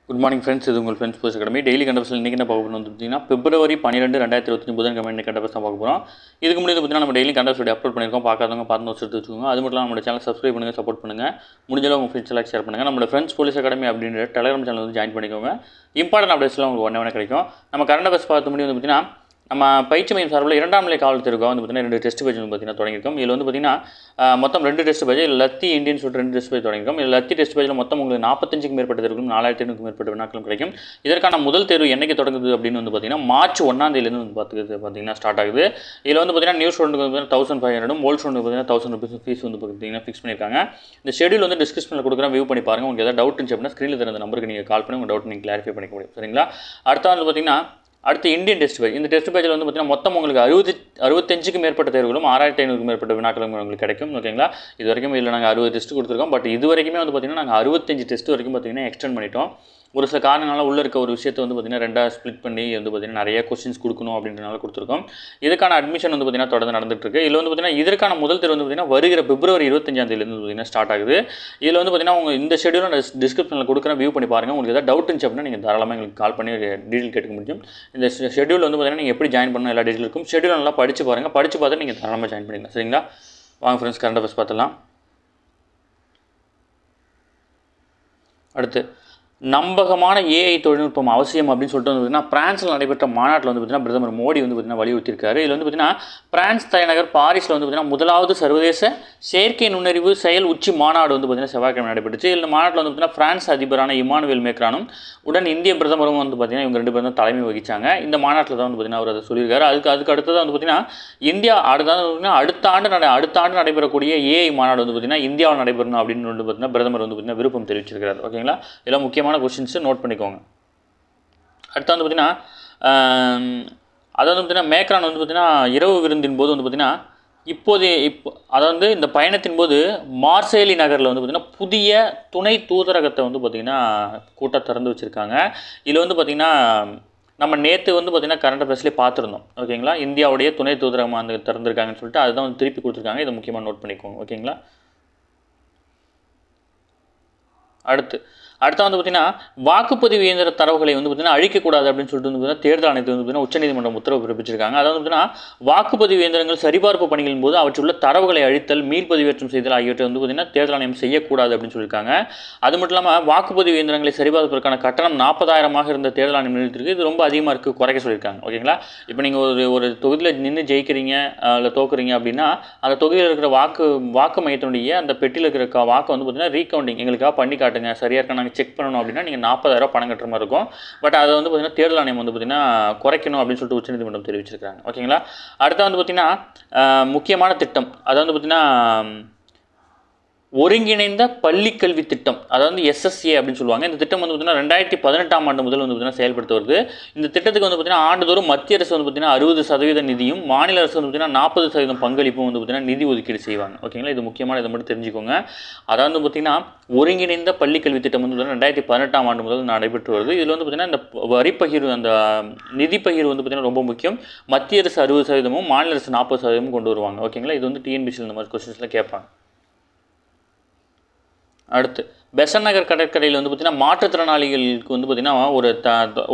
Good morning friends. இது உங்கள் friends post academy. Daily கண்டபர்ஸில் இன்றைக்கி என்ன பார்க்க போகணும் பார்த்தீங்கன்னா February 12, 2025 புதன்கிழமை இன்னைக்கு கண்டபர்ஸ் தான் பார்க்க போகிறோம். இதுக்கு முன்னாடி பார்த்தீங்கன்னா நம்ம டெய்லி கண்டபர்ஸ் வீடியோ அப்லோட் பண்ணியிருக்கோம். பார்க்காதவங்க பார்த்து வச்சு எடுத்து வச்சுக்கோங்க. அது மட்டும் இல்லாமல் நம்ம சேனல் சப்ஸ்கிரைப் பண்ணுங்கள், சப்போர்ட் பண்ணுங்கள். முடிஞ்சளவு உங்கள் ஃப்ரெண்ட்ஸ் எல்லாம் ஷேர் பண்ணுங்கள். நம்ம ஃப்ரெண்ட்ஸ் போலீஸ் அகாடமி அப்படின்ற டெலிகிராம் சேனல் வந்து ஜாயின் பண்ணிக்கோங்க. இம்பார்ட்டன்ட் அப்டேட்ஸ்லாம் உங்களுக்கு ஒன்றே கிடைக்கும். நம்ம கரண்ட் அஃபேர்ஸ் பார்த்து முடியும் வந்து பார்த்தீங்கன்னா நம்ம பயிற்சி மையம் சார்பில் 2ஆம் நிலை காவல் தேர்வுக்காக வந்து பார்த்தீங்கன்னா 2 டெஸ்ட் பேஜ் வந்து பார்த்தீங்கன்னா தொடங்கியிருக்கோம். இதில் வந்து பார்த்தீங்கன்னா மொத்தம் 2 டெஸ்ட் பேஜ், லத்தி இந்தியன் சொல்லிட்டு 2 டெஸ்ட் பேஜ் தொடங்கியிருக்கோம். இதில் லத்தி டெஸ்ட் பேஜில் மொத்தம் உங்களுக்கு 45க்கும் மேற்பட்ட தேர்வுகளும் 4500க்கும் மேற்பட்ட வினாக்களும் கிடைக்கும். இதற்கான முதல் தேர்வு என்னைக்கு தொடங்குது அப்படின்னு வந்து பார்த்தீங்கன்னா March 1ஆம் தேதியிலேருந்து வந்து பார்த்தீங்கன்னா ஸ்டார்ட் ஆகுது. இதில் வந்து பார்த்தீங்கன்னா நியூ ஸ்டூடெண்ட் வந்து 1500, ஓல்ட் ஸ்டூடெண்ட் பார்த்தீங்கன்னா 1000 rupees ஃபீஸ் வந்து பார்த்தீங்கன்னா ஃபிக்ஸ் பண்ணியிருக்காங்க. இந்த ஷெடியூல் வந்து டிஸ்கிரிப்ஷனில் கொடுக்குறேன், வியூ பண்ணி பாருங்கள். உங்களுக்கு ஏதாவது டவுட் இருந்துச்சு அப்படின்னா ஸ்க்ரீனில் தெரிந்த நம்பருக்கு நீங்கள் கால் பண்ணி உங்கள் டவுட் நீங்கள் கிளாரிஃபை பண்ணிக்க முடியும். சரிங்களா? அடுத்த வந்து பார்த்தீங்கன்னா அடுத்து இந்தியன் டெஸ்ட் பேஜ். இந்த டெஸ்ட் பேஜில் வந்து பார்த்தீங்கன்னா மொத்தம் உங்களுக்கு 65க்கும் மேற்பட்ட தேர்வுகளும் 6500க்கும் மேற்பட்ட வினாக்களும் உங்களுக்கு கிடைக்கும். ஓகேங்களா? இது வரைக்கும் இதில் நாங்கள் 60 டெஸ்ட் கொடுத்துருக்கோம். பட் இது வரைக்குமே வந்து பார்த்தீங்கன்னா நாங்கள் 65 டெஸ்ட் வரைக்கும் பார்த்தீங்கன்னா எக்ஸ்டெண்ட் பண்ணிட்டோம். ஒரு சில காரணங்களால் உள்ளே இருக்க ஒரு விஷயத்தை வந்து பார்த்தீங்கன்னா 2ஆக ஸ்ப்ளிட் பண்ணி வந்து பார்த்தீங்கன்னா நிறைய கொஸ்டின்ஸ் கொடுக்கணும் அப்படின்றனால கொடுத்துருக்கோம். இதுக்கான அட்மிஷன் வந்து பார்த்தீங்கன்னா தொடர்ந்து நடந்துட்டுருக்கு. இதில் வந்து பார்த்தீங்கன்னா இதற்கான முதல் தேர்வு வந்து பார்த்தீங்கன்னா வருகிற February 25ஆம் தேதியிலேருந்து பார்த்தீங்கன்னா ஸ்டார்ட் ஆகுது. இதில் வந்து பார்த்தீங்கன்னா உங்கள் இந்த ஷெடியூலை நான் டிஸ்கிரிப்ஷனில் கொடுக்குறேன், வியூ பண்ணி பாருங்கள். உங்களுக்கு ஏதாவது டவுட் இருந்துச்சு அப்படின்னா நீங்கள் தாராளமாக எங்களுக்கு கால் பண்ணி டீட்டெயில் கேட்க முடியும். இந்த ஷெடியூல் வந்து பார்த்தீங்கன்னா நீங்கள் எப்படி ஜாயின் பண்ணணும் எல்லா டீட்டெயில் இருக்கும். ஷெடியூல் நல்லா படித்து பாருங்கள். படித்து பார்த்து நீங்கள் தாராளமாக ஜாயின் பண்ணிக்கலாம். சரிங்களா? வாங்க ஃப்ரெண்ட்ஸ், கரண்ட் அஃபேர்ஸ் பார்த்துலாம். அடுத்து நம்பகமான ஏஐ தொழில்நுட்பம் அவசியம் அப்படின்னு சொல்லிட்டு வந்து பார்த்தீங்கன்னா பிரான்ஸில் நடைபெற்ற மாநாட்டில் வந்து பார்த்தீங்கன்னா பிரதமர் மோடி வந்து பார்த்தீங்கன்னா வலியுறுத்தியிருக்காரு. இதில் வந்து பார்த்தீங்கன்னா பிரான்ஸ் தலைநகர் பாரிஸில் வந்து பார்த்தீங்கன்னா முதலாவது சர்வதேச செயற்கை நுண்ணறிவு செயல் உச்சி மாநாடு வந்து பார்த்தீங்கன்னா செவ்வாய்க்கிழமை நடைபெற்றுச்சு. இந்த மாநாட்டில் வந்து பார்த்தீங்கன்னா பிரான்ஸ் அதிபரான இமானுவேல் மேக்ரானும் உடன் இந்திய பிரதமரும் வந்து பார்த்தீங்கன்னா இவங்க 2 பேரும் தான் தலைமை வகிச்சாங்க. இந்த மாநாட்டில் தான் வந்து பார்த்தீங்கன்னா அவர் அதை சொல்லியிருக்காரு. அதுக்கு அடுத்ததாக வந்து பார்த்தீங்கன்னா இந்தியா அடுத்த ஆண்டு நடைபெறக்கூடிய ஏஐ மாநாடு வந்து பார்த்தீங்கன்னா இந்தியாவில் நடைபெறணும் அப்படின்னு வந்து பார்த்தீங்கன்னா பிரதமர் வந்து பார்த்தீங்கன்னா விருப்பம் தெரிவிச்சிருக்காரு. ஓகேங்களா? இதெல்லாம் முக்கியமான கொஸ்டின்ஸு நோட் பண்ணிக்கோங்க. அடுத்து வந்து பார்த்தீங்கன்னா அதாவது பார்த்தீங்கன்னா மேக்ரான் வந்து பார்த்தீங்கன்னா இரவு விருந்தின் போது வந்து பார்த்தீங்கன்னா அதாவது இந்த பயணத்தின் போது மார்சேலி நகரில் வந்து பார்த்திங்கன்னா புதிய துணை தூதரகத்தை வந்து பார்த்திங்கன்னா திறந்து வச்சுருக்காங்க. இதில் வந்து பார்த்திங்கன்னா நம்ம நேற்று வந்து பார்த்திங்கன்னா கரண்ட் அஃபேர்ஸ்லேயே பார்த்துருந்தோம். ஓகேங்களா? இந்தியாவுடைய துணை தூதரகம் வந்து திறந்துருக்காங்கன்னு சொல்லிட்டு அதுதான் வந்து திருப்பி கொடுத்துருக்காங்க. இதை முக்கியமாக நோட் பண்ணிக்கோங்க. ஓகேங்களா? அடுத்து வந்து பார்த்திங்கன்னா வாக்குப்பதிவு இயந்திர தரவுகளை வந்து பார்த்திங்கன்னா அழிக்கக்கூடாது அப்படின்னு சொல்லிட்டு வந்து பார்த்திங்கன்னா தேர்தல் ஆணையத்தில் வந்து பார்த்திங்கன்னா உச்சநீதிமன்றம் உத்தரவு பிறப்பிச்சிருக்காங்க. அதாவது பார்த்திங்கன்னா வாக்குப்பதிவு இயந்திரங்கள் சரிபார்ப்பு பணிகளின் போது அவற்றுள்ள தரவுகளை அழித்தல், மீள்பதிவேற்றம் செய்தல் ஆகியவற்றை வந்து பார்த்திங்கன்னா தேர்தல் ஆணையம் செய்யக்கூடாது அப்படின்னு சொல்லியிருக்காங்க. அது மட்டும் இல்லாமல் வாக்குப்பதிவு இயந்திரங்களை சரிபார்ப்பதற்கான கட்டணம் 40,000 இருந்த தேர்தல் ஆணையம் நிறுத்திருக்கு. இது ரொம்ப அதிகமாக இருக்குது, குறைக்க சொல்லியிருக்காங்க. ஓகேங்களா? இப்போ நீங்கள் ஒரு தொகுதியில் நின்று ஜெயிக்கிறீங்க இல்லை தோக்குறீங்க அப்படின்னா அந்த தொகுதியில் இருக்கிற வாக்கு மையத்தினுடைய அந்த பெட்டியில் இருக்கிற வாக்கை வந்து பார்த்திங்கன்னா ரீகவுண்டிங் எங்களுக்காக பண்ணி காட்டுங்க, சரியாக இருக்க செக் பண்ணணும் அப்படின்னா நீங்கள் 40,000 பணம் கட்டுற மாதிரி இருக்கும். பட் அதை வந்து பார்த்தீங்கன்னா தேர்தல் ஆணையம் வந்து பார்த்தீங்கன்னா குறைக்கணும் அப்படின்னு சொல்லிட்டு உச்சநீதிமன்றம் தெரிவிச்சிருக்காங்க. ஓகேங்களா? அடுத்து வந்து பார்த்தீங்கன்னா முக்கியமான திட்டம், அதாவது வந்து பார்த்தீங்கன்னா ஒருங்கிணைந்த பள்ளிக்கல்வி திட்டம், அதாவது SSA அப்படின்னு சொல்லுவாங்க. இந்த திட்டம் வந்து பார்த்தீங்கன்னா 2018ஆம் ஆண்டு முதல் வந்து பார்த்தீங்கன்னா செயல்படுத்த வருது. இந்த திட்டத்துக்கு வந்து பார்த்தீங்கன்னா ஆண்டுதோறும் மத்திய அரசு வந்து பார்த்தீங்கன்னா 60% நிதியும் மாநில அரசு வந்து பார்த்தீங்கன்னா 40% பங்களிப்பும் வந்து பார்த்தீங்கன்னா நிதி ஒதுக்கீடு செய்வாங்க. ஓகேங்களா? இது முக்கியமான, இதை மட்டும் தெரிஞ்சுக்கோங்க. அதாவது வந்து பார்த்தீங்கன்னா ஒருங்கிணைந்த பள்ளிக்கல்வி திட்டம் வந்து 2018ஆம் ஆண்டு முதல் நடைபெற்று வருது. இதில் வந்து பார்த்தீங்கன்னா இந்த வரி பகிர்வு, அந்த நிதி பகிர்வு வந்து பார்த்தீங்கன்னா ரொம்ப முக்கியம். மத்திய அரசு 60%, மாநில அரசு 40% கொண்டு வருவாங்க. ஓகேங்களா? இது வந்து TNPSC இந்த மாதிரி கொஸ்டின்ஸில் கேட்பாங்க. அடுத்து பெசன்ட் நகர் கடற்கரையில் வந்து பார்த்திங்கன்னா மாற்றுத்திறனாளிகளுக்கு வந்து பார்த்திங்கன்னா ஒரு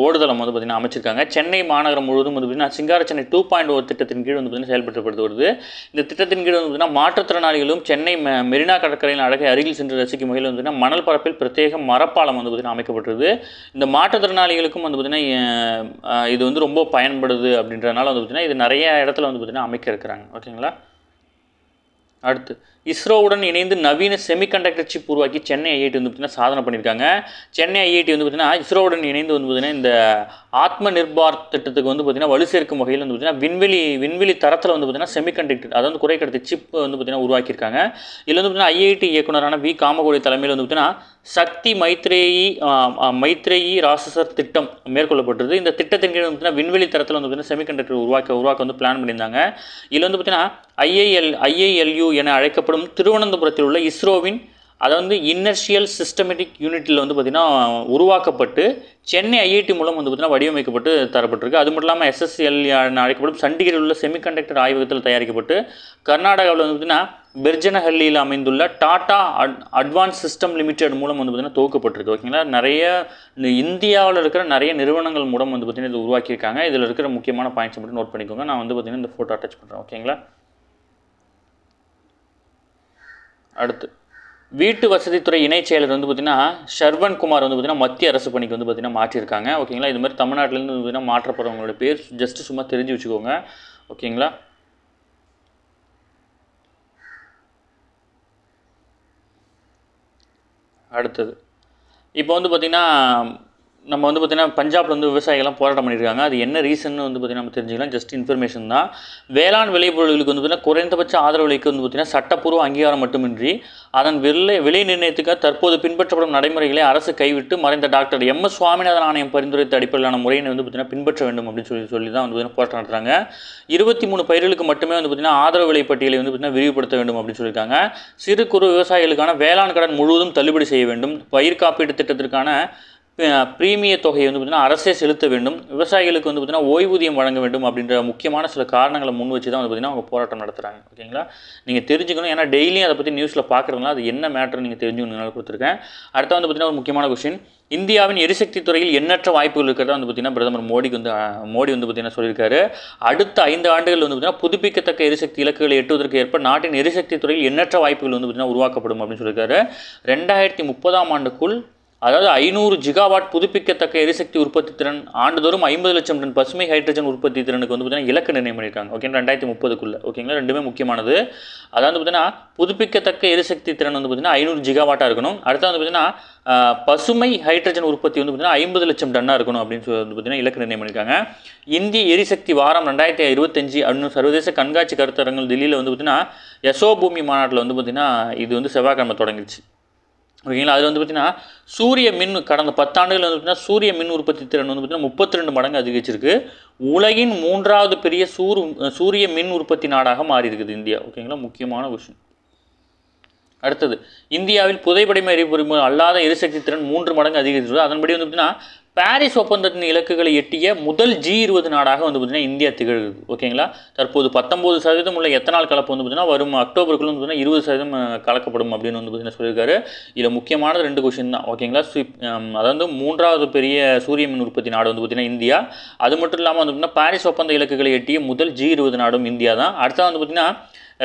ஓடுதளம் வந்து பார்த்திங்கன்னா அமைச்சிருக்காங்க. சென்னை மாநகரம் முழுவதும் வந்து பார்த்திங்கன்னா சிங்கார சென்னை 2.0 திட்டத்தின் கீழ் வந்து பார்த்திங்கன்னா செயல்படுத்தப்பட்டு வருது. இந்த திட்டத்தின் கீழ் வந்து பார்த்திங்கன்னா மாற்றுத்திறனாளிகளும் சென்னை மெரினா கடற்கரையின் அழகை அருகில் சென்று ரசிக்கும் வகையில் வந்து பார்த்திங்கன்னா மணல் பரப்பில் பிரத்யேக மரப்பாலம் வந்து பார்த்திங்கன்னா அமைக்கப்பட்டது. இந்த மாற்றுத்திறனாளிகளுக்கும் வந்து பார்த்திங்கன்னா இது வந்து ரொம்ப பயன்படுது அப்படின்றதுனால வந்து பார்த்திங்கன்னா இது நிறைய இடத்துல வந்து பார்த்திங்கன்னா அமைக்க இருக்கிறாங்க. ஓகேங்களா? அடுத்து இஸ்ரோவுடன் இணைந்து நவீன செமிகண்டக்டர் சிப் உருவாக்கி சென்னை ஐஐடி வந்து பார்த்திங்கன்னா சாதனை பண்ணியிருக்காங்க. சென்னை ஐஐடி வந்து பார்த்திங்கன்னா இஸ்ரோவுடன் இணைந்து வந்து பார்த்திங்கன்னா இந்த ஆத்ம நிர்பார் திட்டத்துக்கு வந்து பார்த்திங்கன்னா வலு சேர்க்கும் வகையில் வந்து பார்த்திங்கன்னா விண்வெளி தரத்தில் வந்து பார்த்திங்கன்னா செமிகண்டக்டர், அதாவது குறைக்கடத்தி சிப் வந்து பார்த்திங்கன்னா உருவாக்கியிருக்காங்க. இதில் வந்து பார்த்திங்கன்னா ஐஐடி இயக்குனரான வி காமகோடி தலைமையில் வந்து பார்த்திங்கன்னா சக்தி மைத்ரேயி ராசசர் திட்டம் மேற்கொள்ளப்பட்டது. இந்த திட்டத்தின் கீழ் வந்து விண்வெளி தரத்தில் வந்து பார்த்திங்கன்னா செமிகண்டக்டர் உருவாக்க வந்து பிளான் பண்ணியிருந்தாங்க. இதில் வந்து பார்த்திங்கன்னா IILU என அழைக்கப்படும் திருவனந்தபுரத்தில் உள்ள இஸ்ரோவின் அதை வந்து இனர்ஷியல் சிஸ்டமேட்டிக் யூனிட்டில் வந்து பார்த்திங்கன்னா உருவாக்கப்பட்டு சென்னை ஐஐடி மூலம் வந்து பார்த்திங்கன்னா வடிவமைக்கப்பட்டு தரப்பட்டிருக்கு. அது மட்டும் இல்லாமல் எஸ்எஸ்எல் அழைக்கப்படும் சண்டிகரில் உள்ள செமிகண்டக்டர் ஆய்வகத்தில் தயாரிக்கப்பட்டு கர்நாடகாவில் வந்து பார்த்திங்கன்னா பெர்ஜனஹள்ளியில் அமைந்துள்ள டாடா அட்வான்ஸ் சிஸ்டம் லிமிடெட் மூலம் வந்து பார்த்திங்கன்னா துவக்கப்பட்டிருக்கு. ஓகேங்களா, நிறைய இந்தியாவில் இருக்கிற நிறைய நிறுவனங்கள் மூலம் வந்து பார்த்திங்கன்னா இது உருவாக்கியிருக்காங்க. இதில் இருக்கிற முக்கியமான பாயிண்ட்ஸ் மட்டும் நோட் பண்ணிக்கோங்க. நான் வந்து பார்த்திங்கன்னா இந்த ஃபோட்டோ அட்டாச் பண்ணுறேன். ஓகேங்களா, அடுத்து வீட்டு வசதித்துறை இணைச் செயலர் வந்து பார்த்திங்கன்னா ஷர்வன் குமார் வந்து பார்த்திங்கன்னா மத்திய அரசு பணிக்கு வந்து பார்த்திங்கன்னா மாற்றியிருக்காங்க. ஓகேங்களா, இது மாதிரி தமிழ்நாட்டிலேருந்து வந்து பார்த்திங்கன்னா மாற்றப்படுறவங்களோட பேர் ஜஸ்ட்டு சும்மா தெரிஞ்சு வச்சுக்கோங்க. ஓகேங்களா, அடுத்தது இப்போ வந்து பார்த்திங்கன்னா நம்ம வந்து பார்த்திங்கன்னா பஞ்சாபில் வந்து விவசாயிகள்லாம் போராட்டம் பண்ணியிருக்காங்க. அது என்ன ரீசன் வந்து பார்த்திங்கன்னா நம்ம தெரிஞ்சுக்கலாம். ஜஸ்ட் இன்ஃபர்மேஷன் தான். வேளாண் விளைபொருட்களுக்கு வந்து பார்த்திங்கன்னா குறைந்தபட்ச ஆதரவு விலைக்கு வந்து பார்த்திங்கன்னா சட்டப்பூர்வ அங்கீகாரம் மட்டுமின்றி அதன் விலை நிர்ணயத்துக்காக தற்போது பின்பற்றப்படும் நடைமுறைகளை அரசு கைவிட்டு மறைந்த டாக்டர் எம்.எஸ். சுவாமிநாதன் ஆணையம் பரிந்துரைத்த அடிப்படையிலான முறையை வந்து பார்த்திங்கன்னா பின்பற்ற வேண்டும் அப்படின்னு சொல்லி தான் வந்து பார்த்திங்கன்னா போராட்டம் நடத்துகிறாங்க. 23 பயிர்களுக்கு மட்டுமே வந்து பார்த்திங்கன்னா ஆதரவு விலை பட்டியலை வந்து பார்த்திங்கன்னா விரிவுபடுத்த வேண்டும் அப்படின்னு சொல்லியிருக்காங்க. சிறு குறு விவசாயிகளுக்கான வேளாண் கடன் முழுவதும் தள்ளுபடி செய்ய வேண்டும். பயிர் காப்பீட்டு திட்டத்திற்கான பிரீமிய தொகையை வந்து பார்த்திங்கன்னா அரசே செலுத்த வேண்டும். விவசாயிகளுக்கு வந்து பார்த்திங்கன்னா ஓய்வூதியம் வழங்க வேண்டும் அப்படின்ற முக்கியமான சில காரணங்களை முன் வச்சு தான் வந்து பார்த்திங்கன்னா அவங்க போராட்டம் நடத்துகிறாங்க. ஓகேங்களா, நீங்கள் தெரிஞ்சுக்கணும். ஏன்னா டெய்லியும் அதை பற்றி நியூஸில் பார்க்குறதுனால அது என்ன மேட்டர் நீங்கள் தெரிஞ்சுக்கணும்னால கொடுத்துருக்கேன். அடுத்த வந்து பார்த்திங்கன்னா ஒரு முக்கியமான கொஸ்டின், இந்தியாவின் எரிசக்தி துறையில் எண்ணற்ற வாய்ப்புகள் இருக்கிறதா வந்து பார்த்திங்கன்னா பிரதமர் மோடி வந்து பார்த்திங்கன்னா சொல்லியிருக்காரு. அடுத்த 5 ஆண்டுகள் வந்து பார்த்திங்கன்னா புதுப்பிக்கத்தக்க எரிசக்தி இலக்குகளை எட்டுவதற்கு ஏற்ப நாட்டின் எரிசக்தி துறையில் எண்ணற்ற வாய்ப்புகள் வந்து பார்த்திங்கன்னா உருவாக்கப்படும் அப்படின்னு சொல்லியிருக்காரு. 2030ஆம் ஆண்டுக்குள் அதாவது 500 ஜிகாவாட் புதுப்பிக்கத்தக்க எரிசக்தி உற்பத்தி திறன், ஆண்டுதோறும் 50 லட்சம் டன் பசுமை ஹைட்ரஜன் உற்பத்தி திறனுக்கு வந்து பார்த்திங்கன்னா இலக்கு நிர்ணயம் பண்ணியிருக்காங்க. ஓகேங்களா, 2030க்குள்ளே. ஓகேங்களா, ரெண்டுமே முக்கியமானது. அதாவது பார்த்திங்கன்னா புதுப்பிக்கத்தக்க எரிசக்தி திறன் வந்து பார்த்திங்கன்னா 500 ஜிகாவாட்டாக இருக்கணும். அடுத்து வந்து பார்த்திங்கன்னா பசுமை ஹைட்ரஜன் உற்பத்தி வந்து பார்த்திங்கன்னா 50 லட்சம் டன்னாக இருக்கணும் அப்படின்னு சொல்லி வந்து பார்த்திங்கன்னா இலக்கு நிர்ணயம் பண்ணியிருக்காங்க. இந்திய எரிசக்தி வாரம் 2025 அப்படின்னு சர்வதேச கண்காட்சி கருத்தரங்கள் தில்லியில் வந்து பார்த்திங்கன்னா யசோபூமி மாநாட்டில் வந்து பார்த்திங்கன்னா இது வந்து செவ்வாய்க்கிழமை தொடங்கிடுச்சு. ஓகேங்களா, அது வந்து பார்த்திங்கன்னா சூரிய மின் கடந்த 10 ஆண்டுகள் வந்து பார்த்திங்கன்னா சூரிய மின் உற்பத்தி திறன் வந்து பார்த்திங்கன்னா 32 மடங்கு அதிகரிச்சிருக்கு. உலகின் 3வது பெரிய சூரிய மின் உற்பத்தி நாடாக மாறி இருக்குது இந்தியா. ஓகேங்களா, முக்கியமான விஷயம். அடுத்தது, இந்தியாவில் புதைபடிம எரிபொருள் அல்லாத எரிசக்தி திறன் 3 மடங்கு அதிகரிச்சிருக்கு. அதன்படி வந்து பார்த்திங்கன்னா பாரிஸ் ஒப்பந்தத்தின் இலக்குகளை எட்டிய முதல் G20 நாடாக வந்து பார்த்திங்கன்னா இந்தியா திகழ்கிறது. ஓகேங்களா, தற்போது 19% உள்ள எத்தனால் கலப்பு வந்து பார்த்திங்கன்னா வரும் அக்டோபருக்குள்ள வந்து பார்த்திங்கன்னா 20% கலக்கப்படும் அப்படின்னு வந்து பார்த்திங்கன்னா சொல்லியிருக்காரு. இதில் முக்கியமானது 2 கொஸ்டின் தான். ஓகேங்களா, அதாவது 3வது பெரிய சூரிய மின் உற்பத்தி நாடு வந்து பார்த்திங்கன்னா இந்தியா. அது மட்டும் இல்லாமல் வந்து பார்த்திங்கன்னா பாரிஸ் ஒப்பந்த இலக்குகளை எட்டிய முதல் G20 நாடும் இந்தியா தான். அடுத்தது வந்து பார்த்திங்கன்னா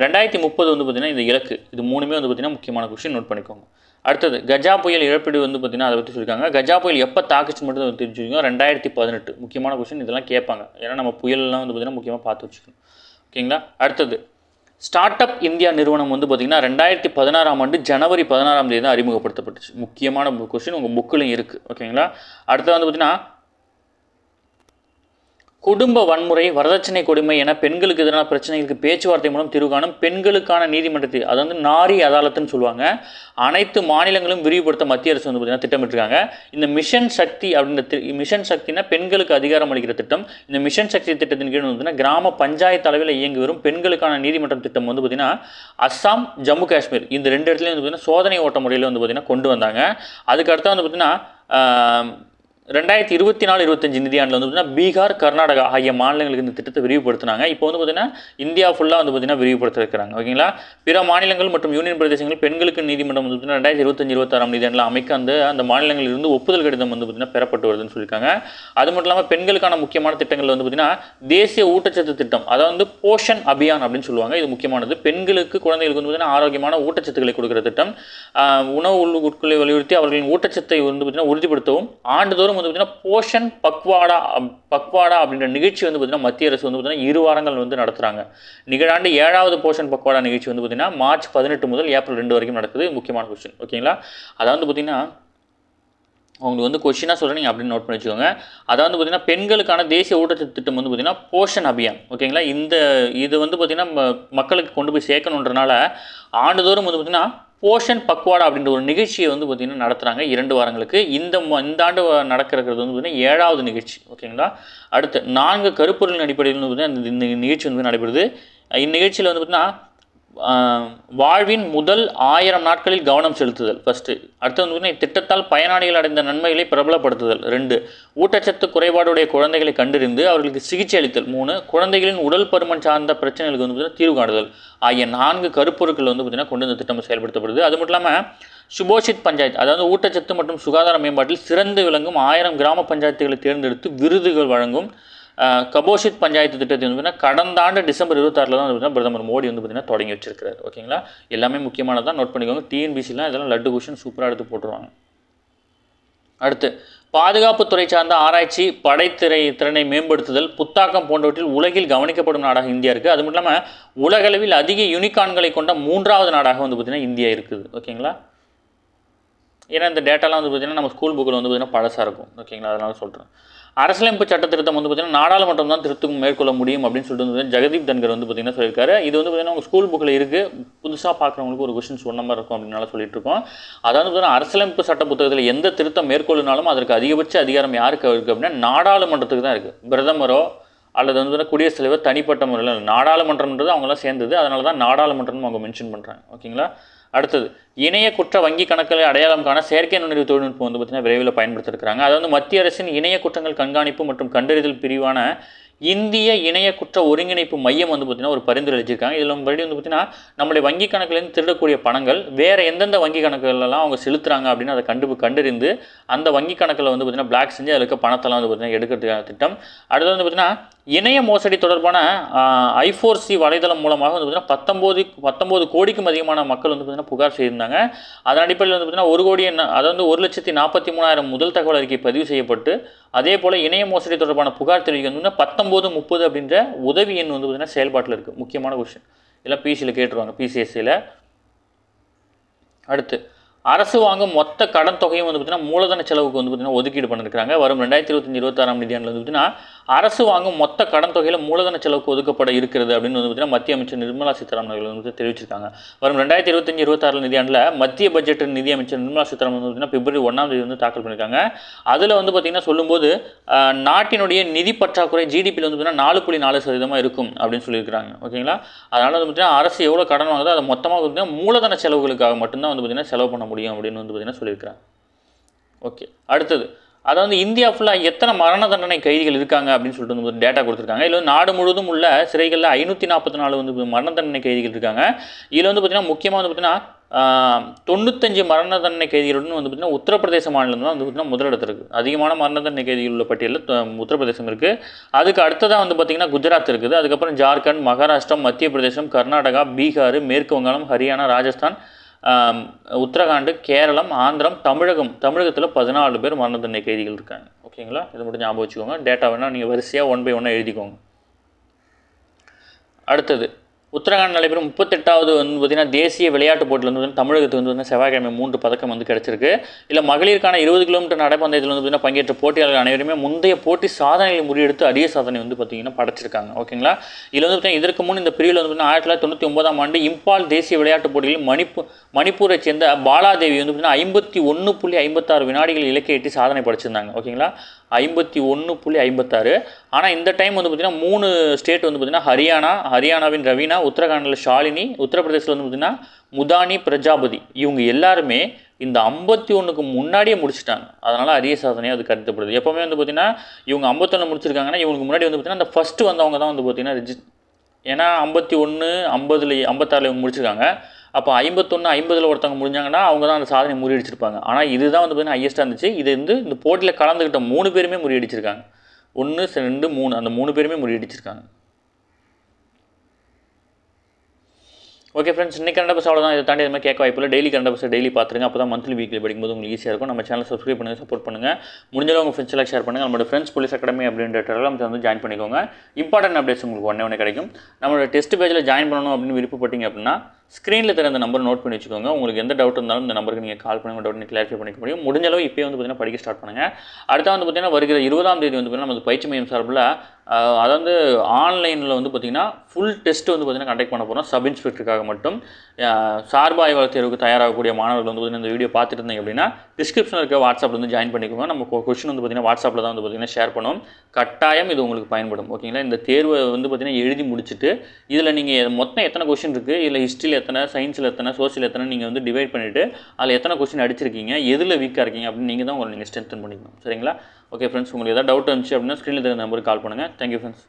2030 வந்து பார்த்திங்கன்னா இந்த இலக்கு. இது 3மே வந்து பார்த்திங்கன்னா முக்கியமான கொஸ்டின், நோட் பண்ணிக்கோங்க. அடுத்தது கஜா புயல் இழப்பீடு வந்து பார்த்திங்கன்னா அதை பற்றி சொல்லியிருக்காங்க. கஜா புயல் எப்போ தாக்குச்சு மட்டும் தெரிஞ்சுக்கோங்க. 2018 முக்கியமான கொஸ்டின். இதெல்லாம் கேட்பாங்க. ஏன்னா நம்ம புயல்லாம் வந்து பார்த்திங்கன்னா முக்கியமாக பார்த்து வச்சுக்கணும். ஓகேங்களா, அடுத்தது ஸ்டார்ட் அப் இந்தியா நிறுவனம் வந்து பார்த்திங்கன்னா 2016ஆம் ஆண்டு ஜனவரி 16ஆம் தேதி தான் அறிமுகப்படுத்தப்பட்டுச்சு. முக்கியமான கொஸ்டின் உங்கள் புக்கிலையும் இருக்குது. ஓகேங்களா, அடுத்தது வந்து பார்த்திங்கன்னா குடும்ப வன்முறை, வரதட்சணை கொடுமை என பெண்களுக்கு எதிரான பிரச்சனைகளுக்கு பேச்சுவார்த்தை மூலம் தீர்வு காணும் பெண்களுக்கான நீதிமன்றத்தை, அது வந்து நாரி அதாலத்துன்னு சொல்லுவாங்க, அனைத்து மாநிலங்களும் விரிவுபடுத்த மத்திய அரசு வந்து பார்த்திங்கன்னா திட்டமிட்டிருக்காங்க. இந்த மிஷன் சக்தி அப்படின்ற மிஷன் சக்தினா பெண்களுக்கு அதிகாரம் அளிக்கிற திட்டம். இந்த மிஷன் சக்தி திட்டத்தின் கீழ் வந்து பார்த்திங்கன்னா கிராம பஞ்சாயத்து அளவில் இயங்கி வரும் பெண்களுக்கான நீதிமன்றம் திட்டம் வந்து பார்த்திங்கன்னா அஸ்ஸாம், ஜம்மு காஷ்மீர் இந்த 2 இடத்துலையும் வந்து பார்த்திங்கன்னா சோதனை ஓட்ட முறையில் வந்து பார்த்திங்கன்னா கொண்டு வந்தாங்க. அதுக்கடுத்து வந்து பார்த்திங்கன்னா 2024-25 நிதியாண்டில் வந்து பார்த்திங்கன்னா பீகார், கர்நாடகா ஆகிய மாநிலங்களுக்கு இந்த திட்டத்தை விரிவுபடுத்தினாங்க. இப்போ வந்து பார்த்திங்கன்னா இந்தியா ஃபுல்லாக வந்து பார்த்திங்கன்னா விரிவுபடுத்த இருக்கிறாங்க. ஓகேங்களா, பிற மாநிலங்கள் மற்றும் யூனியன் பிரதேசங்கள் பெண்களுக்கு நீதிமன்றம் வந்து பார்த்திங்கன்னா 2025-26ஆம் நிதியாண்டில் அமைக்க அந்த மாநிலங்களில் இருந்து ஒப்புதல் கடிதம் வந்து பார்த்திங்கன்னா பெறப்பட்டு வருதுன்னு சொல்லியிருக்காங்க. அது மட்டும் இல்லாமல் பெண்களுக்கான முக்கியமான திட்டங்கள் வந்து பார்த்திங்கன்னா தேசிய ஊட்டச்சத்து திட்டம், அதாவது வந்து போஷன் அபியான் அப்படின்னு சொல்லுவாங்க. இது முக்கியமானது. பெண்களுக்கு, குழந்தைகளுக்கு வந்து பார்த்திங்கன்னா ஆரோக்கியமான ஊட்டச்சத்துக்களை கொடுக்குற திட்டம். உணவு உட்கொள்ளை வலியுறுத்தி அவர்களின் ஊட்டச்சத்தை வந்து பார்த்திங்கன்னா உறுதிப்படுத்தவும் ஆண்டுதோறும் வந்து பார்த்திங்கன்னா போஷன் பக்வாடா அப்படின்ற நிகழ்ச்சி வந்து பார்த்திங்கன்னா மத்திய அரசு வந்து பார்த்திங்கன்னா 2 வாரங்கள் வந்து நடத்துகிறாங்க. நிகழாண்டு 7வது போஷன் பக்வாடா நிகழ்ச்சி வந்து பார்த்திங்கன்னா மார்ச் 18 முதல் ஏப்ரல் 2 வரைக்கும் நடக்குது. முக்கியமான கொஸ்டின். ஓகேங்களா, அதாவது பார்த்திங்கன்னா உங்களுக்கு வந்து கொஸ்டினாக சொல்கிறீங்க அப்படின்னு நோட் பண்ணி வச்சுக்கோங்க. அதாவது பார்த்திங்கன்னா பெண்களுக்கான தேசிய ஊட்டச்சத்து திட்டம் வந்து பார்த்திங்கன்னா போஷன் அபியான். ஓகேங்களா, இது வந்து பார்த்திங்கன்னா மக்களுக்கு கொண்டு போய் சேர்க்கணுன்றனால ஆண்டுதோறும் வந்து பார்த்திங்கன்னா போஷன் பக்வாடா அப்படின்ற ஒரு நிகழ்ச்சியை வந்து பார்த்திங்கன்னா நடத்துகிறாங்க 2 வாரங்களுக்கு. இந்த ஆண்டு நடக்கிறது வந்து பார்த்திங்கன்னா 7வது நிகழ்ச்சி. ஓகேங்களா, அடுத்து 4 கருப்பொருளின் அடிப்படையில் வந்து பார்த்திங்கன்னா இந்த நிகழ்ச்சி வந்து நடைபெறுது. இந்நிகழ்ச்சியில் வந்து பார்த்திங்கன்னா வாழ்வின் முதல் 1000 நாட்களில் கவனம் செலுத்துதல் ஃபஸ்ட்டு. அடுத்து வந்து இத்திட்டத்தால் பயனாளிகள் அடைந்த நன்மைகளை பிரபலப்படுத்துதல் 2, ஊட்டச்சத்து குறைபாடுடைய குழந்தைகளை கண்டறிந்து அவர்களுக்கு சிகிச்சை அளித்தல் 3, குழந்தைகளின் உடல் பருமன் சார்ந்த பிரச்சனைகளுக்கு வந்து பார்த்திங்கன்னா தீர்வு காணுதல் ஆகிய 4 கருப்பொருட்கள் வந்து பார்த்திங்கன்னா கொண்டு இந்த திட்டம் செயல்படுத்தப்படுது. அது மட்டும் இல்லாமல் சுபோஷித் பஞ்சாயத்து, அதாவது ஊட்டச்சத்து மற்றும் சுகாதார மேம்பாட்டில் சிறந்து விளங்கும் 1000 கிராம பஞ்சாயத்துகளை தேர்ந்தெடுத்து விருதுகள் வழங்கும் கபோஷித் பஞ்சாயத்து திட்டத்தை வந்து பார்த்தீங்கன்னா கடந்த ஆண்டு டிசம்பர் 26 தான் வந்து பிரதமர் மோடி வந்து பார்த்தீங்கன்னா தொடங்கி வச்சிருக்காரு. ஓகேங்களா, எல்லாமே முக்கியமானதான், நோட் பண்ணிக்கோங்க. டிஎன்பிசிலாம் இதெல்லாம் லட்டு கொஷின் சூப்பராக எடுத்து போட்டுருவாங்க. அடுத்து பாதுகாப்புத்துறை சார்ந்த ஆராய்ச்சி, திறனை மேம்படுத்துதல், புத்தாக்கம் போன்றவற்றில் உலகில் கவனிக்கப்படும் நாடாக இந்தியா இருக்குது. அது மட்டும் இல்லாமல் உலகளவில் அதிக யூனிகான்களை கொண்ட 3வது நாடாக வந்து பார்த்திங்கன்னா இந்தியா இருக்குது. ஓகேங்களா, ஏன்னா இந்த டேட்டாலாம் வந்து பார்த்திங்கன்னா நம்ம ஸ்கூல் புக்கில் வந்து பார்த்திங்கன்னா பழசாக இருக்கும். ஓகேங்களா, அதனால சொல்கிறேன். அரசியலமைப்பு சட்ட திருத்தம் வந்து பார்த்திங்கன்னா நாடாளுமன்றம் தான் திருத்தம் மேற்கொள்ள முடியும் அப்படின்னு சொல்லிட்டு வந்து ஜெகதீப் தன்கர் வந்து பார்த்திங்கன்னா சொல்லியிருக்காரு. இது வந்து பார்த்திங்கன்னா உங்கள் ஸ்கூல் புக்கில் இருக்குது, புதுசாக பார்க்குறவங்களுக்கு ஒரு கொஸ்டின் சொன்ன மாதிரி இருக்கும் அப்படின்னால சொல்லிட்டு இருக்கோம். அதாவது பார்த்திங்கன்னா அரசியலமைப்பு சட்ட புத்தகத்தில் எந்த திருத்தம் மேற்கொள்ளினாலும் அதற்கு அதிகபட்ச அதிகாரம் யாருக்கு இருக்குது அப்படின்னா நாடாளுமன்றத்துக்கு தான் இருக்குது. பிரதமரோ அல்லது வந்து குடியரசுத் தலைவர் தனிப்பட்ட முறையில், நாடாளுமன்றம்ன்றது அவங்களாம் சேர்ந்தது, அதனால தான் நாடாளுமன்றம்னு அவங்க மென்ஷன் பண்ணுறாங்க. ஓகேங்களா. அடுத்தது இணைய குற்ற வங்கி கணக்குகளை அடையாளம் காண செயற்கை நுண்ணறிவு தொழில்நுட்பம் வந்து பார்த்திங்கன்னா விரைவில் பயன்படுத்திருக்கிறாங்க. அதாவது மத்திய அரசின் இணைய குற்றங்கள் கண்காணிப்பு மற்றும் கண்டறிதல் பிரிவான இந்திய இணைய குற்ற ஒருங்கிணைப்பு மையம் வந்து பார்த்திங்கன்னா ஒரு பரிந்துரை அளிச்சிருக்காங்க. இதில் மறுபடியும் வந்து பார்த்திங்கன்னா நம்மளுடைய வங்கி கணக்குலேருந்து திருடக்கூடிய பணங்கள் வேறு எந்தெந்த வங்கி கணக்குகளெல்லாம் அவங்க செலுத்துகிறாங்க அப்படின்னு அதை கண்டறிந்து அந்த வங்கி கணக்கில் வந்து பார்த்திங்கன்னா பிளாக் செஞ்சு அதில் இருக்க பணத்தெல்லாம் வந்து பார்த்திங்கன்னா எடுக்கிறதுக்கான திட்டம். அடுத்து வந்து பார்த்திங்கன்னா இணைய மோசடி தொடர்பான I4C வலைதளம் மூலமாக வந்து பார்த்திங்கன்னா 19 கோடிக்கும் அதிகமான மக்கள் வந்து பார்த்திங்கன்னா புகார் செய்திருந்தாங்க. அதன் அடிப்படையில் வந்து பார்த்திங்கன்னா 1 கோடி, அதாவது 1,43,000 முதல் தகவல் அறிக்கை பதிவு செய்யப்பட்டு, அதே போல் இணைய மோசடி தொடர்பான புகார் தெரிவிக்க வந்து 1930 அப்படின்ற உதவி எண் வந்து பார்த்திங்கன்னா செயல்பாட்டில் இருக்குது. முக்கியமான கொஸ்டின், இதெல்லாம் பிசியில் கேட்டுருவாங்க, PCSCயில். அடுத்து அரசு வாங்கும் மொத்த கடன் தொகையும் வந்து பார்த்திங்கன்னா மூலதன செலவுக்கு வந்து பார்த்திங்கன்னா ஒதுக்கீடு பண்ணியிருக்காங்க. வரும் 2025-26 நிதியாண்டில் வந்து பார்த்திங்கன்னா அரசு வாங்கும் மொத்த கடன் தொகையில் மூலதன செலவுக்கு ஒதுக்கப்பட இருக்கிறது அப்படின்னு வந்து பார்த்திங்கன்னா மத்திய அமைச்சர் நிர்மலா சீதாராமன் அவர்கள் வந்து தெரிவிச்சிருக்காங்க. வரும் 2025-26 நிதியாண்டில் மத்திய பட்ஜெட் நிதி அமைச்சர் நிர்மலா சீதாராமன் வந்து பார்த்திங்கன்னா February 1ஆம் தேதி வந்து தாக்கல் பண்ணியிருக்காங்க. அதில் வந்து பார்த்திங்கன்னா சொல்லும்போது நாட்டினுடைய நிதி பற்றாக்குறை GDPயில் வந்து பார்த்திங்கன்னா 4.4% இருக்கும் அப்படின்னு சொல்லியிருக்கிறாங்க. ஓகேங்களா, அதனால் வந்து பார்த்திங்கன்னா அரசு எவ்வளோ கடன் வாங்குதோ அதை மொத்தமாக பார்த்திங்கன்னா மூலதன செலவுகளுக்காக மட்டும்தான் வந்து பார்த்திங்கன்னா செலவு பண்ண முடியும் அப்படின்னு வந்து பார்த்திங்கன்னா சொல்லியிருக்கிறாங்க. ஓகே, அடுத்தது அதாவது இந்தியா ஃபுல்லாக எத்தனை மரண தண்டனை கைதிகள் இருக்காங்க அப்படின்னு சொல்லிட்டு வந்து டேட்டா கொடுத்துருக்காங்க. இதில் வந்து நாடு முழுவதும் உள்ள சிறைகளில் 544 வந்து மரண தண்டனை கைதிகள் இருக்காங்க. இதில் வந்து பார்த்திங்கன்னா முக்கியமாக வந்து பார்த்திங்கன்னா 95 மரண தண்டனை கைதிகளுடன் வந்து பார்த்திங்கன்னா உத்தரப்பிரதேச மாநிலம் தான் வந்து பார்த்திங்கன்னா முதலிடத்தில் இருக்குது. அதிகமான மரண தண்டனை கைதிகள் உள்ள பட்டியலில் உத்தரப்பிரதேசம் இருக்குது. அதுக்கு அடுத்ததாக வந்து பார்த்திங்கன்னா குஜராத் இருக்குது. அதுக்கப்புறம் ஜார்க்கண்ட், மகாராஷ்டிரம், மத்திய பிரதேசம், கர்நாடகா, பீகார், மேற்கு வங்காளம், ஹரியானா, ராஜஸ்தான், உத்தரகாண்ட், கேரளம், ஆந்திரம், தமிழகத்தில் 14 பேர் மரண தண்டனை கைதிகள் இருக்காங்க. ஓகேங்களா, இதை மட்டும் ஞாபகம் வச்சுக்கோங்க. டேட்டா வேணால் நீங்கள் வரிசையாக 1 by 1 எழுதிக்கோங்க. அடுத்தது உத்தரகாண்ட் நடைபெறும் 38வது வந்து பார்த்திங்கன்னா தேசிய விளையாட்டு போட்டியில் வந்து தமிழகத்துக்கு வந்து செவ்வாய்க்கிழமை 3 பதக்கம் வந்து கிடச்சிருக்கு. இல்லை மகளிருக்கான 20 கிலோமீட்டர் நடைப்பந்தயத்தில் வந்து பார்த்திங்கன்னா பங்கேற்ற போட்டியாளர்கள் அனைவருமே முந்தைய போட்டி சாதனைகளை முறியெடுத்து அரிய சாதனை வந்து பார்த்திங்கன்னா படைச்சிருக்காங்க. ஓகேங்களா, இதில் வந்து பார்த்திங்கன்னா இதற்கு முன் இந்த பிரிவில் வந்து 1999ஆம் ஆண்டு இம்பால் தேசிய விளையாட்டு போட்டிகளில் மணிப்பூரை சேர்ந்த பாலாதேவி வந்து பார்த்திங்கன்னா 51.56 வினாடிகள் இலக்கை எட்டி சாதனை படைச்சிருந்தாங்க. ஓகேங்களா, 51.56. ஆனால் இந்த டைம் வந்து பார்த்திங்கன்னா 3 ஸ்டேட் வந்து பார்த்திங்கன்னா ஹரியானாவின் ரவீனா, உத்தரகாண்டில் ஷாலினி, உத்தரப்பிரதேசில் வந்து பார்த்திங்கன்னா முதானி பிரஜாபதி, இவங்க எல்லாருமே இந்த 51க்கு முன்னாடியே முடிச்சிட்டாங்க. அதனால் அரிய சாதனையாக அது கருதப்படுது. எப்போவுமே வந்து பார்த்திங்கன்னா இவங்க 51 முடிச்சிருக்காங்கன்னா இவங்களுக்கு முன்னாடி வந்து பார்த்திங்கன்னா அந்த ஃபஸ்ட்டு வந்தவங்க தான் வந்து பார்த்திங்கன்னா ஏன்னா 51, 50, 56 இவங்க முடிச்சிருக்காங்க. அப்போ 51, 50 ஒருத்தவங்க முடிஞ்சாங்கன்னா அவங்க தான் அந்த சாதனை முறியடிச்சிருப்பாங்க. ஆனால் இதுதான் வந்து பார்த்திங்கன்னா ஹையஸ்ட்டாக இருந்துச்சு. இது வந்து இந்த போட்டியில் கலந்துக்கிட்ட 3 பேருமே முறியடிச்சிருக்காங்க. 1, 2, 3 அந்த 3 பேருமே முறியடிச்சிருக்காங்க. ஓகே ஃப்ரெண்ட்ஸ், இன்றைக்கி கரண்ட் அஃபேர்ஸ் அவ்வளோதான். இதை தாண்டி இது மாதிரி கேட்க வாய்ப்பில்லை. டெய்லி கரண்ட் அஃபேர்ஸ் டெய்லி பார்த்துருங்க. அப்போ தான் மந்த்லி வீக்லி படிக்கும்போது உங்களுக்கு ஈஸியாக இருக்கும். நம்ம சேனல் சப்ஸ்கிரைப் பண்ணுங்கள், சப்போர்ட் பண்ணுங்கள். முடிஞ்சளவு உங்கள் ஃப்ரெண்ட்ஸ் எல்லாம் ஷேர் பண்ணுங்கள். நம்மளோட ஃப்ரெண்ட்ஸ் போலீஸ் அகாடமி அப்படின்ற டெலகிராம் வந்து ஜாயின் பண்ணிக்கோங்க. இம்பார்ட்டன்ட் அப்டேட்ஸ் உங்களுக்கு ஒன்றே காகிடைக்கும். நம்மளோட டெஸ்ட் பேஜில் ஜாயின் பண்ணணும் அப்படின்னு விருப்பப்பட்டீங்க அப்படின்னா ஸ்க்ரீனில் தர அந்த நம்பர் நோட் பண்ணி வச்சுக்கோங்க. உங்களுக்கு எந்த டவுட் இருந்தாலும் இந்த நம்பருக்கு நீங்கள் கால் பண்ணி உங்கள் டவுட் நீங்கள் கிளாரிஃபை பண்ணிக்க முடியும். முடிஞ்ச அளவு இப்போயே வந்து பார்த்தீங்கன்னா படிக்க ஸ்டார்ட் பண்ணுங்கள். அடுத்த வந்து பார்த்தீங்கன்னா வருகிற 20ஆம் தேதி வந்து பார்த்தீங்கன்னா நமது பயிற்சி மையம் சார்பில் அதாவது ஆன்லைனில் வந்து பார்த்திங்கன்னா ஃபுல் டெஸ்ட் வந்து பார்த்திங்கன்னா கண்டக்ட் பண்ண போகிறோம். சப் இன்ஸ்பெக்டருக்காக மட்டும். சார்பு ஆய்வாளர் தேர்வுக்கு தயாராகக்கூடிய மாணவர்கள் வந்து பார்த்திங்கன்னா இந்த வீடியோ பார்த்துட்டு இருந்தீங்க அப்படின்னா டிஸ்கிரிப்ஷனில் இருக்க வாட்ஸ்அப்பில் வந்து ஜாயின் பண்ணிக்கோங்க. நம்ம கொஸ்டின் வந்து பார்த்திங்கன்னா வாட்ஸ்அப்பில் தான் வந்து பார்த்திங்கன்னா ஷேர் பண்ணுவோம். கட்டாயம் இது உங்களுக்கு பயன்படும். ஓகேங்களா? இந்த தேர்வை வந்து பார்த்திங்கன்னா எழுதி முடிச்சுட்டு இதில் நீங்கள் மொத்தம் எத்தனை கொஸ்டின் இருக்குது, இல்லை ஹிஸ்ட்ரியில் எத்தனை, சயின்ஸில் எத்தனை, சோசியல் எத்தனை நீங்கள் வந்து டிவைட் பண்ணிவிட்டு அதில் எத்தனை கொஸ்டின் அடிச்சிருக்கீங்க, எதில் வீக்காக இருக்கீங்க அப்படின்னு நீங்கள் தான் உங்களை நீங்கள் ஸ்ட்ரென்தன் பண்ணிக்கணும். சரிங்களா? ஓகே ஃப்ரெண்ட்ஸ், உங்களுக்கு எதாவது டவுட் இருந்துச்சு அப்படின்னா ஸ்க்ரீனில் தெரிஞ்ச நம்பருக்கு கால் பண்ணுங்கள். Thank you friends.